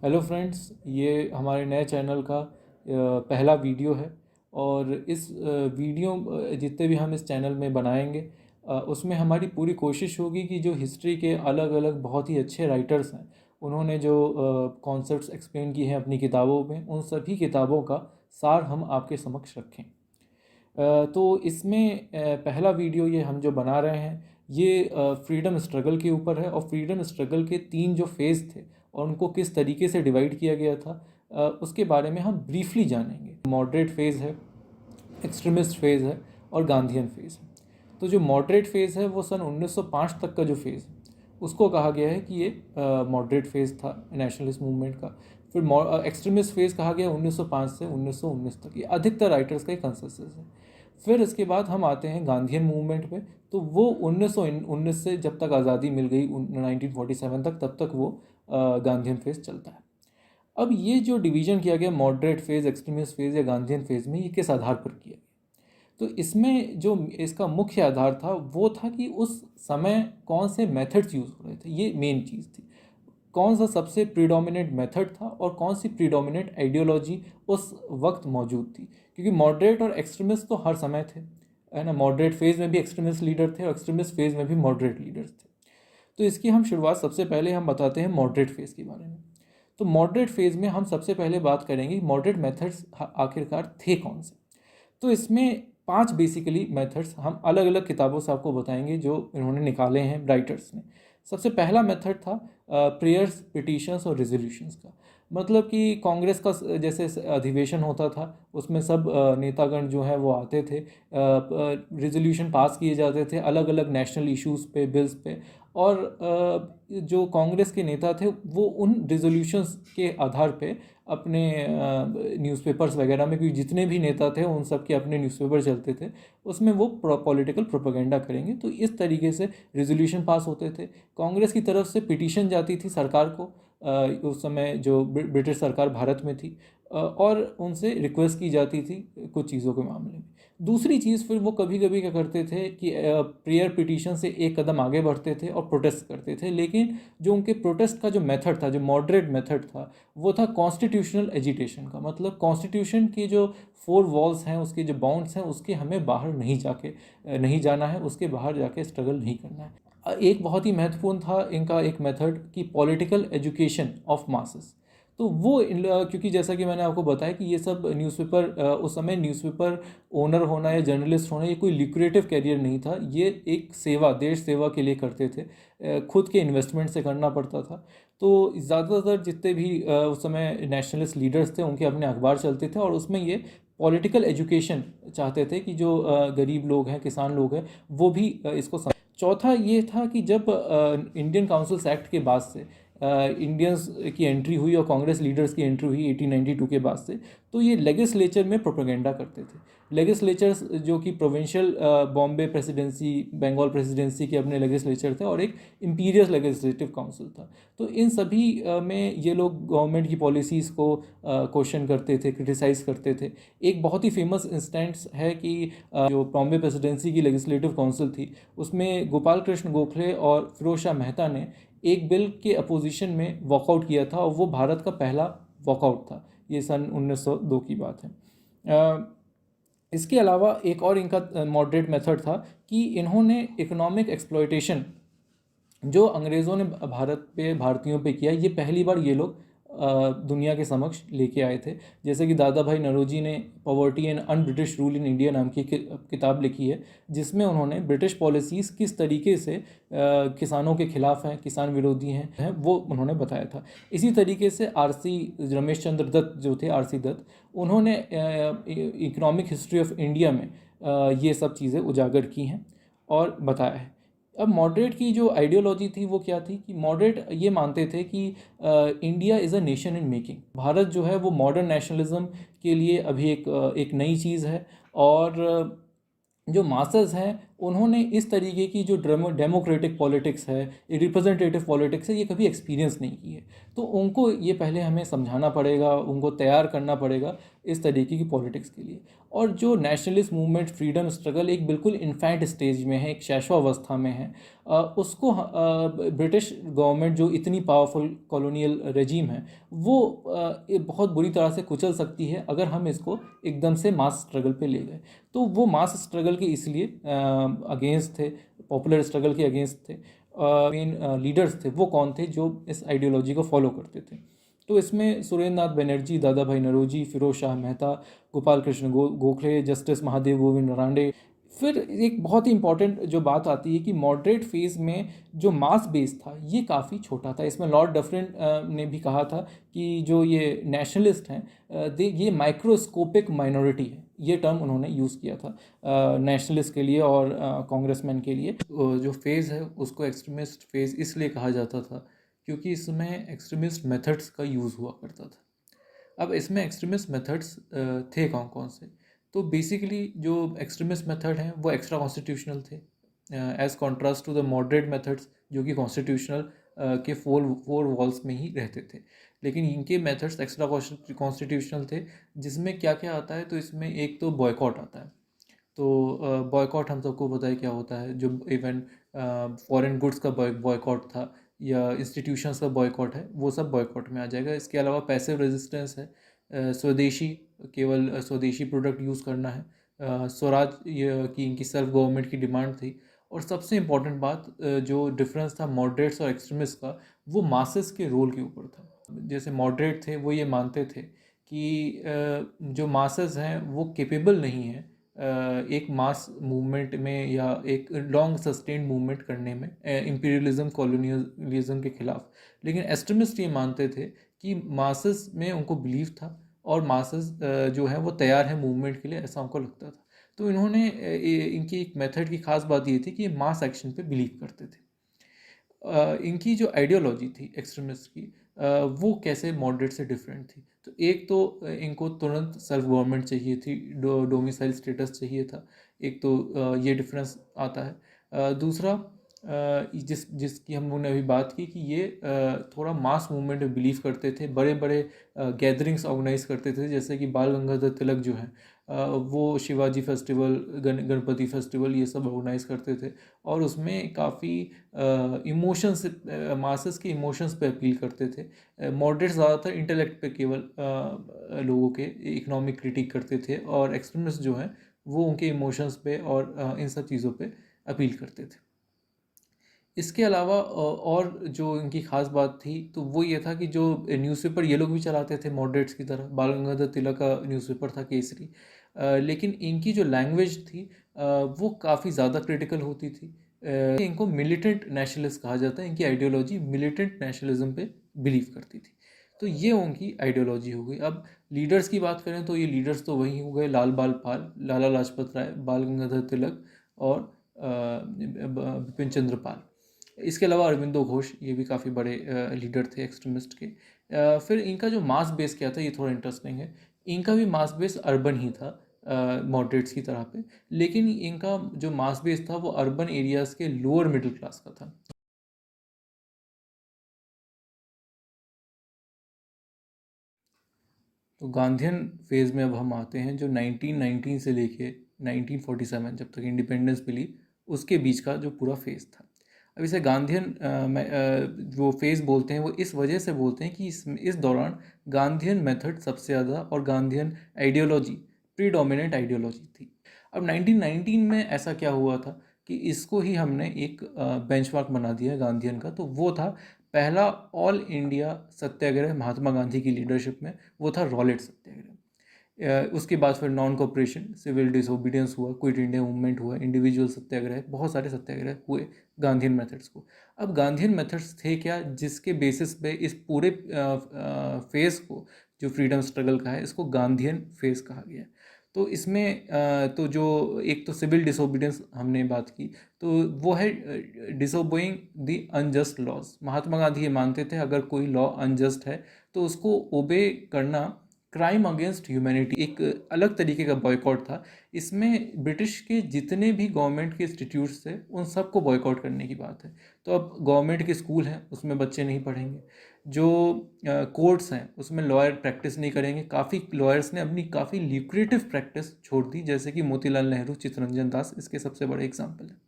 Hello friends, ये हमारे नए चैनल का पहला वीडियो है। और इस वीडियो जितने भी हम इस चैनल में बनाएंगे उसमें हमारी पूरी कोशिश होगी कि जो हिस्ट्री के अलग अलग बहुत ही अच्छे राइटर्स हैं, उन्होंने जो कॉन्सेप्ट्स एक्सप्लेन किए हैं अपनी किताबों में, उन सभी किताबों का सार हम आपके समक्ष रखें। तो इसमें पहला वीडियो ये हम जो बना रहे हैं ये फ्रीडम स्ट्रगल के ऊपर है, और फ्रीडम स्ट्रगल के 3 जो फेज़ थे और उनको किस तरीके से डिवाइड किया गया था उसके बारे में हम ब्रीफली जानेंगे। मॉडरेट फेज़ है, एक्सट्रीमिस्ट फेज़ है और गांधीयन फेज़ है। तो जो मॉडरेट फेज़ है वो सन 1905 तक का जो फेज़ है उसको कहा गया है कि ये मॉडरेट फेज़ था नेशनलिस्ट मूवमेंट का। फिर एक्सट्रीमिस्ट फेज़ कहा गया 1905 से 1919 तक। ये अधिकतर राइटर्स का एक कंसेंसस है। फिर इसके बाद हम आते हैं गांधीयन मूवमेंट पे। तो वो 1919 से जब तक आज़ादी मिल गई 1947 तक, तब तक वो गांधीयन फेज़ चलता है। अब ये जो डिवीज़न किया गया मॉडरेट फेज़, एक्सट्रीमिस्ट फेज़ या गांधीयन फेज़ में, ये किस आधार पर किया गया? तो इसमें जो इसका मुख्य आधार था वो था कि उस समय कौन से मेथड्स यूज़ हो रहे थे, ये मेन चीज़ थी। कौन सा सबसे प्रीडोमिनेंट मेथड था और कौन सी प्रीडोमिनेंट आइडियोलॉजी उस वक्त मौजूद थी। क्योंकि मॉडरेट और एक्सट्रीमिस्ट तो हर समय थे, है ना। मॉडरेट फेज़ में भी एक्सट्रीमिस्ट लीडर थे और एक्सट्रीमिस्ट फेज़ में भी मॉडरेट लीडर्स थे। तो इसकी हम शुरुआत सबसे पहले हम बताते हैं मॉडरेट फेज़ के बारे में। तो मॉडरेट फेज़ में हम सबसे पहले बात करेंगे मॉडरेट मेथड्स आखिरकार थे कौन से। तो इसमें 5 बेसिकली मेथड्स हम अलग अलग किताबों से आपको बताएंगे जो इन्होंने निकाले हैं राइटर्स ने। सबसे पहला मेथड था प्रेयर्स, पिटिशंस और रेजोल्यूशंस का। मतलब कि कांग्रेस का जैसे अधिवेशन होता था, उसमें सब नेतागण जो हैं वो आते थे, रेजोल्यूशन पास किए जाते थे अलग अलग नेशनल इश्यूज़ पे, बिल्स पे। और जो कांग्रेस के नेता थे वो उन रेजोल्यूशंस के आधार पे अपने न्यूज़पेपर्स वगैरह में, क्योंकि जितने भी नेता थे उन सब के अपने न्यूज़पेपर चलते थे, उसमें वो पॉलिटिकल प्रोपेगेंडा करेंगे। तो इस तरीके से रेजोल्यूशन पास होते थे। कांग्रेस की तरफ से पिटीशन जाती थी सरकार को, उस समय जो ब्रिटिश सरकार भारत में थी, और उनसे रिक्वेस्ट की जाती थी कुछ चीज़ों के मामले में। दूसरी चीज़, फिर वो कभी कभी क्या करते थे कि प्रेयर पिटीशन से एक कदम आगे बढ़ते थे और प्रोटेस्ट करते थे। लेकिन जो उनके प्रोटेस्ट का जो मेथड था, जो मॉडरेट मेथड था, वो था कॉन्स्टिट्यूशनल एजिटेशन का। मतलब कॉन्स्टिट्यूशन की जो 4 वॉल्स हैं, उसके जो बाउंड्स हैं, उसके हमें बाहर नहीं जाना है, उसके बाहर जाके स्ट्रगल नहीं करना है। एक बहुत ही महत्वपूर्ण था इनका एक मेथड कि पॉलिटिकल एजुकेशन ऑफ मासेस। तो वो क्योंकि जैसा कि मैंने आपको बताया कि ये सब न्यूज़पेपर, उस समय न्यूज़पेपर ओनर होना या जर्नलिस्ट होना ये कोई लिक्रेटिव कैरियर नहीं था। ये एक सेवा, देश सेवा के लिए करते थे, खुद के इन्वेस्टमेंट से करना पड़ता था। तो ज़्यादातर जितने भी उस समय नेशनलिस्ट लीडर्स थे उनके अपने अखबार चलते थे, और उसमें ये पॉलिटिकल एजुकेशन चाहते थे कि जो गरीब लोग हैं, किसान लोग हैं, वो भी इसको चौथा ये था कि जब इंडियन काउंसिल्स एक्ट के बाद से इंडियंस की एंट्री हुई और कांग्रेस लीडर्स की एंट्री हुई 1892 के बाद से, तो ये लेजिस्लेचर में प्रोपेगेंडा करते थे। लेजिस्लेचर्स जो कि provincial, Bombay presidency, Bengal presidency के अपने लेजिस्लेचर थे, और एक इंपीरियल लेजिस्लेटिव काउंसिल था। तो इन सभी में ये लोग गवर्नमेंट की पॉलिसीज़ को क्वेश्चन करते थे, क्रिटिसाइज़ करते थे। एक बहुत ही फेमस इंस्टेंस है कि जो बॉम्बे प्रेसिडेंसी की लेजिस्लेटिव काउंसिल थी, उसमें गोपाल कृष्ण गोखले और फिरोज शाह मेहता ने एक बिल के अपोजिशन में वॉकआउट किया था, और वो भारत का पहला वॉकआउट था। ये सन 1902 की बात है। इसके अलावा एक और इनका मॉडरेट मेथड था कि इन्होंने इकोनॉमिक एक्सप्लॉयटेशन जो अंग्रेज़ों ने भारत पे, भारतीयों पे किया, ये पहली बार ये लोग दुनिया के समक्ष लेके आए थे। जैसे कि दादा भाई नौरोजी ने poverty and un British rule in India नाम की किताब लिखी है, जिसमें उन्होंने ब्रिटिश पॉलिसीज़ किस तरीके से किसानों के खिलाफ हैं, किसान विरोधी हैं, वो उन्होंने बताया था। इसी तरीके से आरसी रमेश चंद्र दत्त जो थे, आरसी दत्त, उन्होंने इकोनॉमिक हिस्ट्री ऑफ इंडिया में ये सब चीज़ें उजागर की हैं और बताया है। अब मॉडरेट की जो आइडियोलॉजी थी वो क्या थी कि मॉडरेट ये मानते थे कि India is a nation in making. Bharat जो है वो मॉडर्न नेशनलिज्म के लिए अभी एक नई चीज़ है, और जो मासेस हैं उन्होंने इस तरीके की जो डेमोक्रेटिक पॉलिटिक्स है, रिप्रेजेंटेटिव पॉलिटिक्स है, ये कभी एक्सपीरियंस नहीं की है। तो उनको ये पहले हमें समझाना पड़ेगा, उनको तैयार करना पड़ेगा इस तरीके की पॉलिटिक्स के लिए। और जो नेशनलिस्ट मूवमेंट, फ्रीडम स्ट्रगल एक बिल्कुल इन्फेंट स्टेज में है, एक शैशवावस्था में है, उसको ब्रिटिश गवर्नमेंट जो इतनी पावरफुल कॉलोनियल रेजीम है वो ये बहुत बुरी तरह से कुचल सकती है अगर हम इसको एकदम से मास स्ट्रगल पे ले गए। तो वो मास स्ट्रगल के इसलिए अगेंस्ट थे, पॉपुलर स्ट्रगल के अगेंस्ट थे। मेन लीडर्स थे वो कौन थे जो इस आइडियोलॉजी को फॉलो करते थे? तो इसमें सुरेंद्र नाथ बनर्जी, दादा भाई नौरोजी, फिरोज शाह मेहता, गोपाल कृष्ण गोखले, जस्टिस महादेव गोविंद रांडे। फिर एक बहुत ही इंपॉर्टेंट जो बात आती है कि मॉडरेट फेज़ में जो मास बेस था ये काफ़ी छोटा था। इसमें लॉर्ड डफरिन ने भी कहा था कि जो ये नेशनलिस्ट हैं ये माइक्रोस्कोपिक माइनॉरिटी है, ये टर्म उन्होंने यूज़ किया था नेशनलिस्ट के लिए और कांग्रेसमैन के लिए। जो फेज़ है उसको एक्सट्रीमिस्ट फेज़ इसलिए कहा जाता था क्योंकि इसमें एक्सट्रीमिस्ट मेथड्स का यूज़ हुआ करता था। अब इसमें एक्सट्रीमिस्ट मेथड्स थे कौन कौन से? तो बेसिकली जो एक्सट्रीमिस्ट मेथड हैं वो एक्स्ट्रा कॉन्स्टिट्यूशनल थे, as contrast to the moderate methods जो कि कॉन्स्टिट्यूशनल के फोर वॉल्स में ही रहते थे। लेकिन इनके मेथड्स एक्स्ट्रा कॉन्स्टिट्यूशनल थे, जिसमें क्या क्या आता है? तो इसमें एक तो बॉयकॉट आता है। तो बॉयकॉट हम सबको पता है क्या होता है, जो इवन फॉरेन गुड्स का बॉयकॉट था या इंस्टीट्यूशंस का बॉयकॉट है, वो सब बॉयकॉट में आ जाएगा। इसके अलावा पैसिव रेजिस्टेंस है, स्वदेशी, केवल स्वदेशी प्रोडक्ट यूज़ करना है, स्वराज की इनकी सेल्फ गवर्नमेंट की डिमांड थी। और सबसे इम्पॉर्टेंट बात जो डिफरेंस था मॉडरेट्स और एक्सट्रीमिस्ट का, वो मासेस के रोल के ऊपर था। जैसे मॉडरेट थे वो ये मानते थे कि जो मासेस हैं वो केपेबल नहीं है एक मास मूवमेंट में या एक लॉन्ग सस्टेन्ड मूवमेंट करने में इम्पीरियलिज्म, कॉलोनियलिज्म के खिलाफ। लेकिन एक्सट्रीमिस्ट ये मानते थे कि मासेस में उनको बिलीव था और मासेस जो है वो तैयार है मूवमेंट के लिए, ऐसा उनको लगता था। तो इन्होंने इनकी एक मेथड की खास बात ये थी कि ये मास एक्शन पे बिलीव करते थे। इनकी जो आइडियोलॉजी थी एक्सट्रीमिस्ट की, वो कैसे मॉडरेट से डिफरेंट थी? तो एक तो इनको तुरंत सेल्फ गवर्नमेंट चाहिए थी, डोमिसाइल स्टेटस चाहिए था। एक तो ये डिफरेंस आता है। दूसरा जिसकी हम लोगों ने अभी बात की कि ये थोड़ा मास मूवमेंट में बिलीव करते थे, बड़े बड़े गैदरिंग्स ऑर्गेनाइज करते थे, जैसे कि बाल गंगाधर तिलक जो हैं वो शिवाजी फेस्टिवल, गणपति फेस्टिवल ये सब ऑर्गेनाइज करते थे। और उसमें काफ़ी इमोशंस, मासेस के इमोशंस पे अपील करते थे। मॉडरेट्स ज़्यादातर इंटेलेक्ट पे केवल लोगों के इकोनॉमिक क्रिटिक करते थे, और एक्सट्रीमिस्ट जो हैं वो उनके इमोशंस पे और इन सब चीज़ों पे अपील करते थे। इसके अलावा और जो इनकी ख़ास बात थी तो वो ये था कि जो न्यूज़पेपर ये लोग भी चलाते थे मॉडरेट्स की तरह, बाल गंगाधर तिलक का न्यूज़पेपर था केसरी। लेकिन इनकी जो लैंग्वेज थी वो काफ़ी ज़्यादा क्रिटिकल होती थी। इनको मिलिटेंट नेशनलिस्ट कहा जाता है, इनकी आइडियोलॉजी मिलिटेंट नेशनलिज्म पे बिलीव करती थी। तो ये उनकी आइडियोलॉजी हो गई। अब लीडर्स की बात करें तो ये लीडर्स तो वही हो गए, लाल बाल पाल, लाला लाजपत राय, बाल गंगाधर तिलक और बिपिन चंद्र पाल। इसके अलावा अरविंदो घोष, ये भी काफ़ी बड़े लीडर थे एक्सट्रीमिस्ट के। फिर इनका जो मास बेस क्या था ये थोड़ा इंटरेस्टिंग है। इनका भी मास बेस अर्बन ही था मॉडरेट्स की तरह पे, लेकिन इनका जो मास बेस था वो अर्बन एरियाज़ के लोअर मिडिल क्लास का था। तो गांधीयन फेज़ में अब हम आते हैं, जो 1919 से लेके 1947 जब तक इंडिपेंडेंस मिली उसके बीच का जो पूरा फेज़ था। अब इसे गांधीयन जो फेज़ बोलते हैं वो इस वजह से बोलते हैं कि इस दौरान गांधीयन मेथड सबसे ज़्यादा और गांधीयन आइडियोलॉजी प्रीडोमिनेंट आइडियोलॉजी थी। अब 1919 में ऐसा क्या हुआ था कि इसको ही हमने एक बेंचमार्क बना दिया गांधीयन का। तो वो था पहला ऑल इंडिया सत्याग्रह महात्मा गांधी की लीडरशिप में, वो था रॉलेट सत्याग्रह। उसके बाद फिर नॉन कॉपरेशन, सिविल डिसोबीडियंस हुआ, क्विट इंडिया मूवमेंट हुआ, इंडिविजुअल सत्याग्रह, बहुत सारे सत्याग्रह हुए गांधीयन मेथड्स को। अब गांधीयन मेथड्स थे क्या जिसके बेसिस पे इस पूरे फेज़ को, जो फ्रीडम स्ट्रगल का है, इसको गांधीयन फेज़ कहा गया। तो इसमें तो जो एक तो सिविल डिसोबीडियंस हमने बात की, तो वो है डिसोबोइंग the unjust laws. Mahatma Gandhi ये मानते थे अगर कोई लॉ अनजस्ट है तो उसको ओबे करना क्राइम अगेंस्ट ह्यूमैनिटी एक अलग तरीके का बॉयकॉट था। इसमें ब्रिटिश के जितने भी गवर्नमेंट के इंस्टीट्यूट्स थे उन सबको बॉयकॉट करने की बात है। तो अब गवर्नमेंट के स्कूल हैं उसमें बच्चे नहीं पढ़ेंगे, जो कोर्ट्स हैं उसमें लॉयर प्रैक्टिस नहीं करेंगे। काफ़ी लॉयर्स ने अपनी काफ़ी ल्यूक्रेटिव प्रैक्टिस छोड़ दी, जैसे कि मोतीलाल नेहरू, चित्तरंजन दास इसके सबसे बड़े एग्जाम्पल हैं।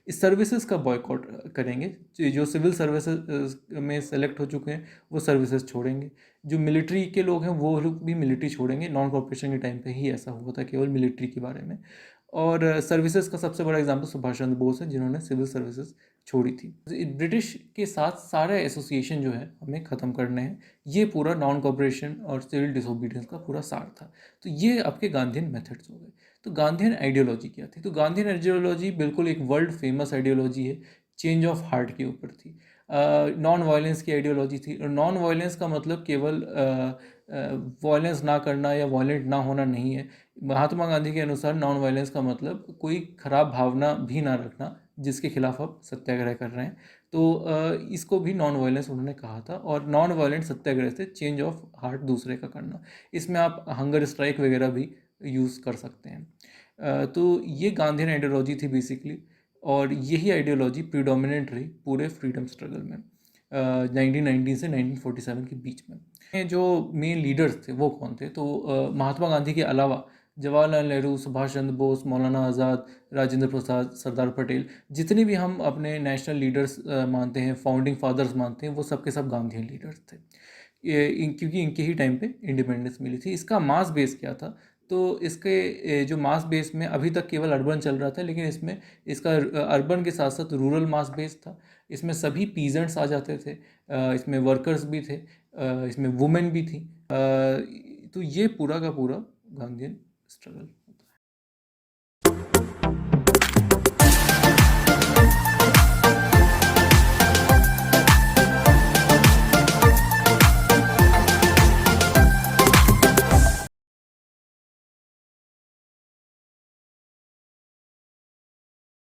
इस सर्विसेज का बॉयकॉट करेंगे। जो सिविल सर्विसेज में सेलेक्ट हो चुके हैं वो सर्विसेज छोड़ेंगे। जो मिलिट्री के लोग हैं वो लोग भी मिलिट्री छोड़ेंगे। नॉन कॉर्पोरेशन के टाइम पे ही ऐसा हुआ था, केवल मिलिट्री के बारे में। और सर्विसेज का सबसे बड़ा एग्जांपल सुभाष चंद्र बोस है, जिन्होंने सिविल सर्विसेज छोड़ी थी। ब्रिटिश के साथ सारे एसोसिएशन जो है हमें ख़त्म करने हैं। ये पूरा नॉन कॉर्पोरेशन और सिविल डिसोबीडियंस का पूरा सार था। तो ये आपके गांधीयन मेथड्स हो गए। तो गांधीयन आइडियोलॉजी क्या थी? तो गांधीयन आइडियोलॉजी बिल्कुल एक वर्ल्ड फेमस आइडियोलॉजी है, चेंज ऑफ हार्ट के ऊपर थी। नॉन वायलेंस की आइडियोलॉजी थी। और नॉन वायलेंस का मतलब केवल वायलेंस ना करना या वायलेंट ना होना नहीं है। महात्मा गांधी के अनुसार नॉन वायलेंस का मतलब कोई खराब भावना भी ना रखना जिसके खिलाफ आप सत्याग्रह कर रहे हैं। तो इसको भी नॉन वायलेंस उन्होंने कहा था। और नॉन वायलेंट सत्याग्रह से चेंज ऑफ हार्ट दूसरे का करना, इसमें आप हंगर स्ट्राइक वगैरह भी यूज़ कर सकते हैं। तो ये गांधीयन आइडियोलॉजी थी बेसिकली। और यही आइडियोलॉजी प्रीडोमिनेंट रही पूरे फ्रीडम स्ट्रगल में 1919 से 1947 के बीच में। ये जो मेन लीडर्स थे वो कौन थे? तो महात्मा गांधी के अलावा जवाहरलाल नेहरू, सुभाष चंद्र बोस, मौलाना आज़ाद, राजेंद्र प्रसाद, सरदार पटेल, जितने भी हम अपने नेशनल लीडर्स मानते हैं, फाउंडिंग फादर्स मानते हैं, वो सब के सब गांधीयन लीडर्स थे। क्योंकि इनके ही टाइम पे इंडिपेंडेंस मिली थी। इसका मास बेस क्या था? तो इसके जो मास बेस में अभी तक केवल अर्बन चल रहा था, लेकिन इसमें इसका अर्बन के साथ साथ रूरल मास बेस था। इसमें सभी पीजेंट्स आ जाते थे, इसमें वर्कर्स भी थे, इसमें वुमेन भी थी। तो ये पूरा का पूरा गांधीयन स्ट्रगल।